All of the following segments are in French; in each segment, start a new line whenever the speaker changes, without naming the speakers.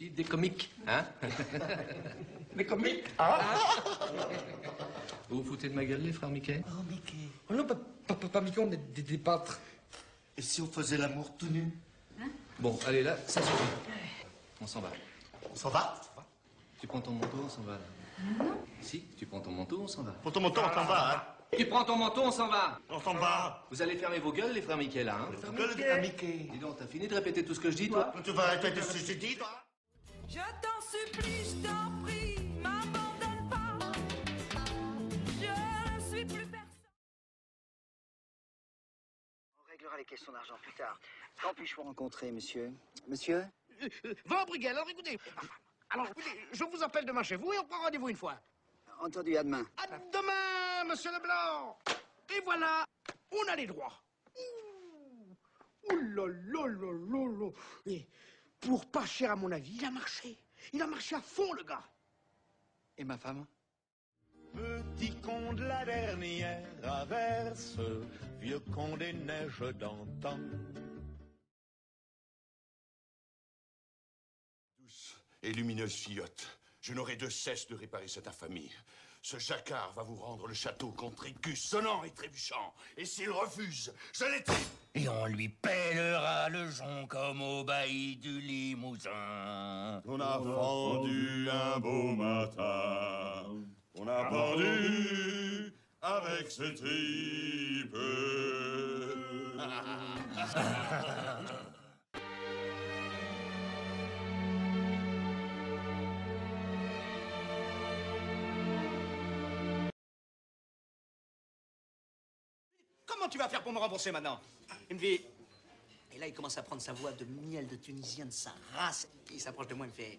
aussi des comiques, hein?
Des comiques? Ah.
Vous vous foutez de ma gueule, les frères Mickey?
Oh, Mickey.
Oh non, pas Mickey, on est des pâtres.
Et si on faisait l'amour tout nu?
Hein? Bon, allez, là, ça suffit. On s'en va.
On s'en va?
Tu prends ton manteau, on s'en va.
Non.
Si, tu prends ton manteau, on s'en va.
Pour ton manteau, on s'en va, hein?
Tu prends ton manteau, on s'en va.
On s'en va.
Vous allez fermer vos gueules, les frères Mickey, là, hein?
Mickey.
Dis donc, t'as fini de répéter tout ce que je dis, toi?
Tu vas répéter ce que je dis, toi?
Je t'en supplie, je t'en prie, m'abandonne pas. Je ne suis plus personne.
On réglera les questions d'argent plus tard. Quand puis-je vous rencontrer, monsieur? Monsieur?
Va, Briguel, alors écoutez. Alors, je vous appelle demain chez vous et on prend rendez-vous une fois.
Entendu, à demain.
À demain, monsieur Leblanc. Et voilà, on a les droits. Ouh là là là là là. Et pour pas cher, à mon avis, il a marché. Il a marché à fond, le gars.
Et ma femme?
Petit con de la dernière averse, vieux con des neiges d'antan.
Douce et lumineuse filleute, je n'aurai de cesse de réparer cette infamie. Ce jacquard va vous rendre le château contre écus, sonnant et trébuchant. Et s'il refuse, je l'éteins.
Et on lui pèlera le jonc comme au bailli du Limousin.
On a fendu un beau matin, on a pendu avec ce type.
Comment tu vas faire pour me rembourser maintenant? Il me dit... Et là, il commence à prendre sa voix de miel de Tunisien de sa race. Il s'approche de moi, il me fait...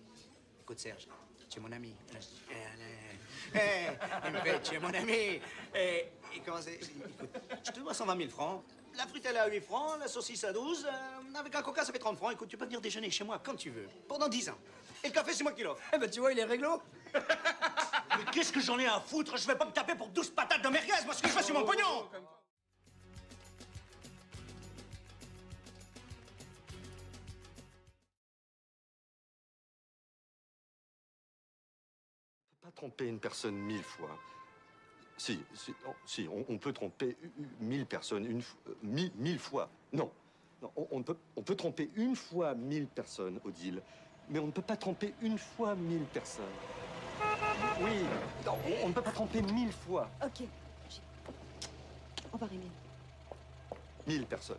Écoute, Serge, tu es mon ami. Il me fait, tu es mon ami. Et il commence à... Écoute, je te dois 120 000 francs. La frite, elle est à 8 francs, la saucisse à 12. Avec un coca, ça fait 30 francs. Écoute, tu peux venir déjeuner chez moi quand tu veux, pendant 10 ans. Et le café, c'est moi qui l'offre.
Eh ben, tu vois, il est réglo.
Mais qu'est-ce que j'en ai à foutre? Je vais pas me taper pour 12 patates de merguez. Moi, ce que je fais, c'est mon pognon.
Pas tromper une personne 1000 fois. Si, on peut tromper 1000 personnes 1000 fois. Non, on peut tromper une fois 1000 personnes, Odile, mais on ne peut pas tromper une fois 1000 personnes. Oui, non, on ne peut pas tromper 1000 fois.
Ok. On va rimer.
1000 personnes.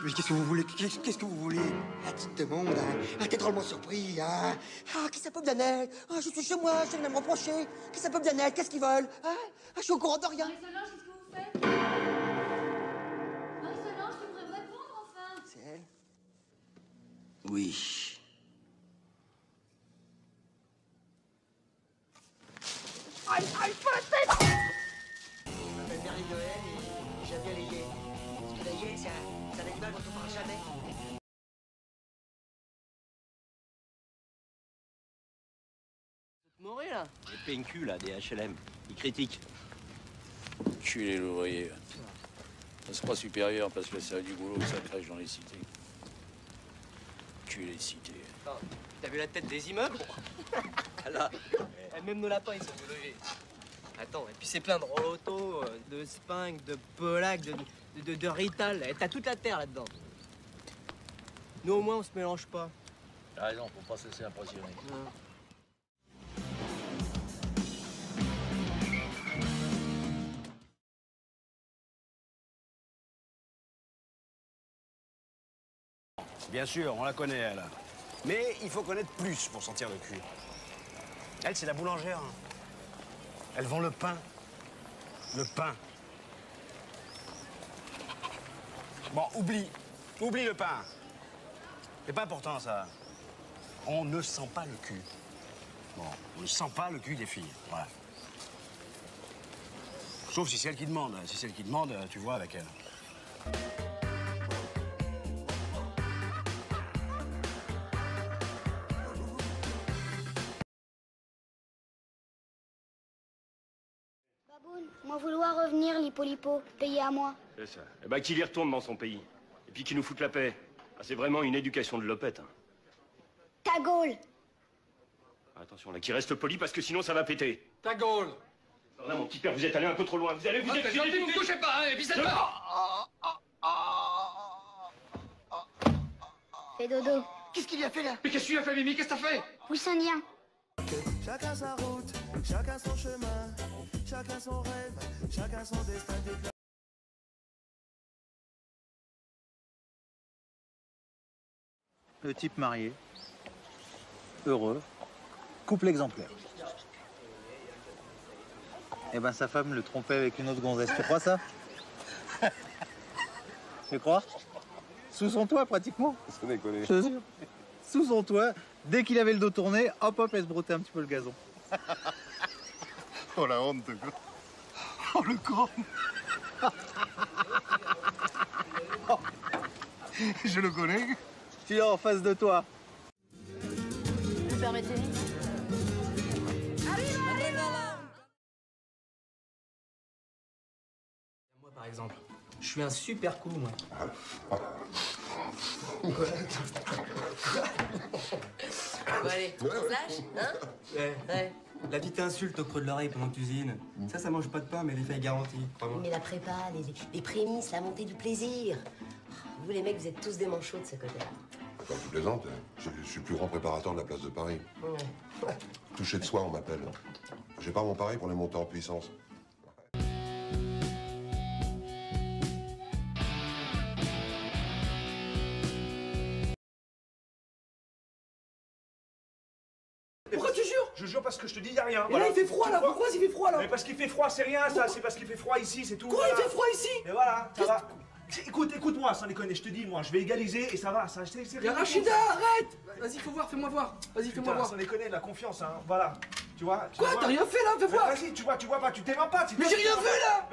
Mais qu'est-ce que vous voulez? Qu'est-ce que vous voulez?
Ah, tu te demandes, hein? Ah, t'es drôlement surpris, hein? Ah, qu'est-ce que ça peut bien être? Ah, je suis chez moi, je viens de me reprocher. Qu'est-ce que ça peut bien être? Qu'est-ce qu'ils veulent? Hein? Ah, je suis au courant de rien.
Marie-Solange, qu'est-ce que vous faites? Marie-Solange, tu devrais me répondre, enfin.
C'est elle? Oui.
Aïe, aïe, pas la tête!
Je m'appelle Marie Noël et j'aime bien les yeux. Parce que la hyène, c'est un animal dont on parle jamais.
Moré, là.
Les PNQ, là, des HLM, ils critiquent.
Culé l'ouvrier. Ça se croit supérieur parce que ça a du boulot, ça crèche dans les cités. Culé cité.
T'as vu la tête des immeubles? Là. Même nos lapins, ils sont logés. Attends, et puis c'est plein de rotos, de sphinx, de polac, de rital. T'as toute la terre là-dedans. Nous, au moins, on se mélange pas.
T'as raison, faut pas se laisser impressionner.
Non.
Bien sûr, on la connaît, elle. Mais il faut connaître plus pour sentir le cul. Elle, c'est la boulangère. Elle vend le pain. Le pain. Bon, oublie le pain. C'est pas important, ça. On ne sent pas le cul. Bon, on ne sent pas le cul des filles. Voilà. Sauf si c'est elle qui demande. Si c'est elle qui demande, tu vois avec elle.
Moi vouloir revenir, Lipo, payer à moi.
C'est ça. Eh ben, qu'il y retourne dans son pays. Et puis qu'il nous foute la paix. Ah, c'est vraiment une éducation de lopette. Hein.
Ta Gaule.
Attention, là, qu'il reste poli parce que sinon ça va péter.
Ta Gaule.
Là, mon petit père, vous êtes allé un peu trop loin. Vous allez vous êtes...
gentil, vous me touchez pas, hein, et puis c'est pas.
Fais dodo.
Qu'est-ce qu'il y a fait là?
Mais qu'est-ce que tu as fait, Mimi? Qu'est-ce que t'as fait?
Poussonien.
Chacun sa route, chacun son chemin, chacun son rêve, chacun son destin d'éclat.
Le type marié, heureux, couple exemplaire. Eh ben sa femme le trompait avec une autre gonzesse. Tu crois ça? Tu crois? Sous son toit pratiquement.
Sans déconner.
Je te jure. Sous son toit, dès qu'il avait le dos tourné, hop hop, elle se brottait un petit peu le gazon.
Oh la honte, quoi. Oh le con. Oh. Je le connais.
Tu es en face de toi.
Vous permettez?
Moi, par exemple, je suis un super coup, moi.
Bon, allez, on se lâche, hein?
Ouais. La petite insulte au creux de l'oreille pendant que tu usines. Ça mange pas de pain, mais l'effet est garanti.
Mais la prépa, les prémices, la montée du plaisir. Vous, les mecs, vous êtes tous des manchots de ce côté-là.
Attends, tu plaisantes, je suis le plus grand préparateur de la place de Paris.
Ouais.
Touché de soi, on m'appelle. J'ai pas mon pari pour les monter en puissance.
Pourquoi tu jures? Je jure parce que je te dis, y a rien.
Et là, il fait froid, là. Pourquoi il fait froid, là?
Mais parce qu'il fait froid, c'est rien, ça. C'est parce qu'il fait froid ici, c'est tout.
Quoi, il fait froid ici?
Mais voilà, ça va. Écoute-moi, sans déconner, je te dis, moi, je vais égaliser et ça va, ça, c'est rien.
Rachida, arrête! Vas-y, fais-moi voir. Vas-y, fais-moi voir.
Sans déconner, la confiance, hein, voilà. Tu vois?
Quoi, t'as rien fait, là? Fais voir.
Vas-y, tu vois pas, tu t'aimes pas.
Mais j'ai rien vu, là!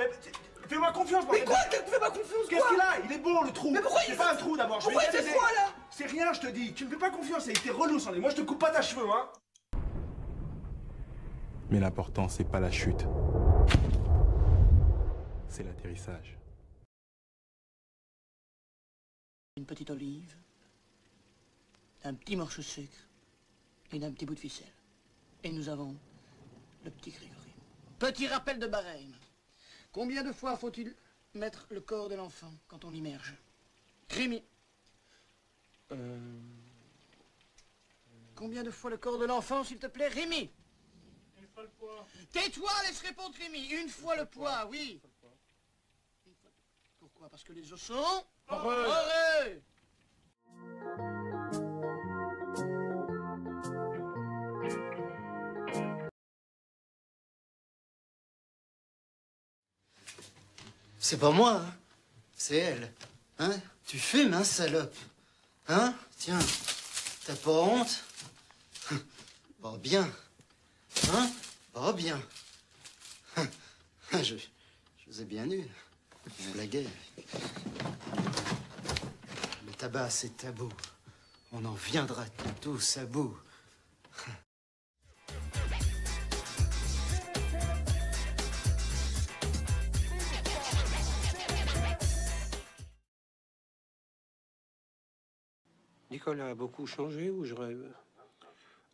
Fais-moi confiance,
Mais quoi, fais-moi confiance,
Qu'est-ce qu'il a? Il est bon, le trou.
Mais pourquoi
c'est pas un trou d'abord,
pourquoi il fait froid, là?
C'est rien, je te dis. Tu me fais pas confiance, il était relou, sans moi, je te coupe pas ta cheveux, hein.
Mais l'important, c'est pas la chute. C'est l'atterrissage.
Une petite olive, un petit morceau de sucre et d'un petit bout de ficelle. Et nous avons le petit Grégory. Petit rappel de barème. Combien de fois faut-il mettre le corps de l'enfant quand on l'immerge? Rémi. Combien de fois le corps de l'enfant, s'il te plaît, Rémi?
Une fois le poids.
Tais-toi, laisse répondre Rémi. Une fois le poids, oui. Pourquoi? Parce que les os sont...
Heureux.
C'est pas moi, hein. C'est elle. Hein? Tu fumes, hein, salope? Hein? Tiens, t'as pas honte? Pas bien. Hein? Pas bien. Je vous ai bien eu. Je blaguais. Le tabac, c'est tabou. On en viendra tous à bout.
Nicole a beaucoup changé ou je rêve?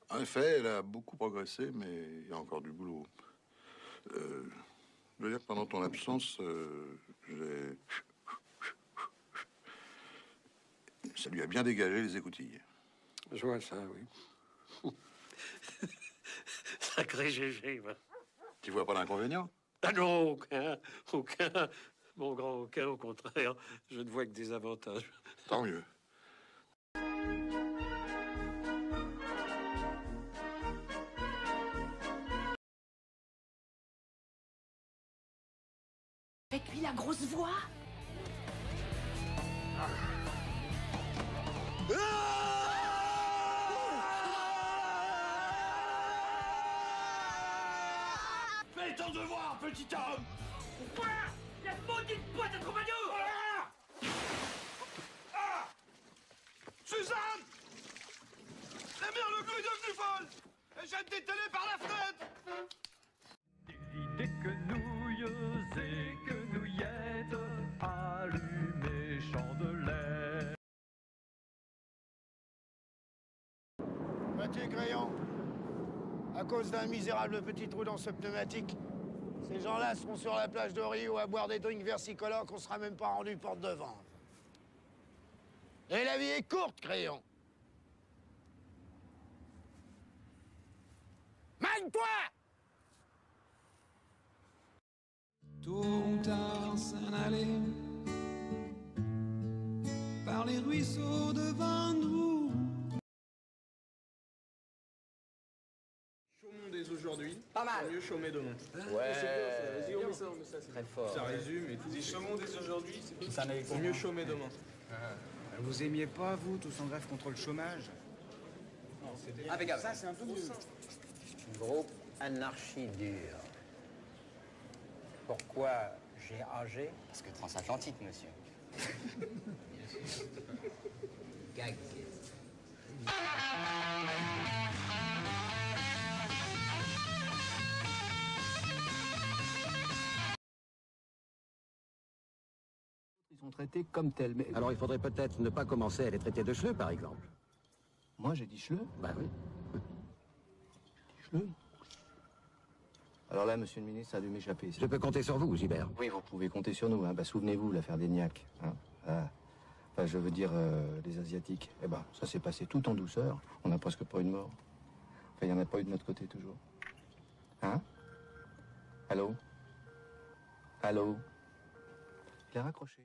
En effet, elle a beaucoup progressé, mais il y a encore du boulot. Je veux dire, pendant ton absence, ça lui a bien dégagé les écoutilles.
Je vois ça, oui. Sacré GG, va.
Tu vois pas d'inconvénient?
Ah non, aucun. Mon grand aucun, au contraire. Je ne vois que des avantages.
Tant mieux.
Avec lui, la grosse voix.
Fais ton devoir, petit homme. Quoi? La maudite boîte à troubadour.
Suzanne! La mère Leglou est devenue folle! Elle jette des télés par la fenêtre!
L'idée que nous
du crayon. À cause d'un misérable petit trou dans ce pneumatique. Ces gens-là seront sur la plage de Rio à boire des drinks versicolores qu'on sera même pas rendu porte devant. Et la vie est courte, crayon. Mène-toi!
Tôt ou tard s'en aller par les ruisseaux devant nous.
Chaumont dès aujourd'hui.
Pas mal.
Mieux chômer demain.
Ouais.
C'est bien, ça. Vas-y, on met ça.
Très fort.
Ça résume et tout. Dis chaumont dès aujourd'hui, c'est bien.
Ça n'avait
Faut mieux chômer demain.
Vous aimiez pas, vous, tous en grève contre le chômage?
Impeccable.
Ça, c'est un peu mieux.
Groupe anarchie dure. Pourquoi GAG? Parce que transatlantique, monsieur. Gag.
Ils sont traités comme tels, mais...
Alors il faudrait peut-être ne pas commencer à les traiter de chleux, par exemple.
Moi, j'ai dit chleux?
Bah oui.
Chleux? Alors là, monsieur le ministre, ça a dû m'échapper.
Je peux compter sur vous, Gilbert.
Oui, vous pouvez compter sur nous. Hein. Bah, souvenez-vous, l'affaire des Niaques. Hein. Ah. Enfin, je veux dire, les Asiatiques. Eh ben, ça s'est passé tout en douceur. On n'a presque pas eu de mort. Enfin, il n'y en a pas eu de notre côté, toujours. Hein? Allô? Allô? Il a raccroché.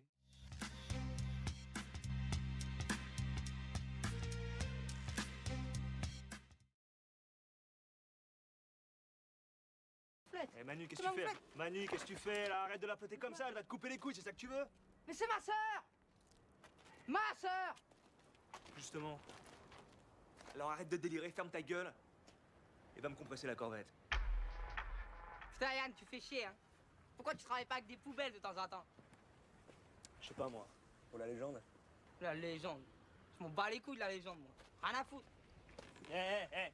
Eh Manu, qu'est-ce que tu fais? Manu, qu'est-ce que tu fais là? Arrête de la flotter comme ça, elle va te couper les couilles, c'est ça que tu veux?
Mais c'est ma sœur! Ma sœur!
Justement. Alors arrête de délirer, ferme ta gueule et va me compresser la corvette.
Putain, Yann, tu fais chier, hein. Pourquoi tu travailles pas avec des poubelles de temps en temps?
Je sais pas moi, pour la légende.
La légende. Je m'en bats les couilles de la légende, moi. Rien à foutre.
Eh,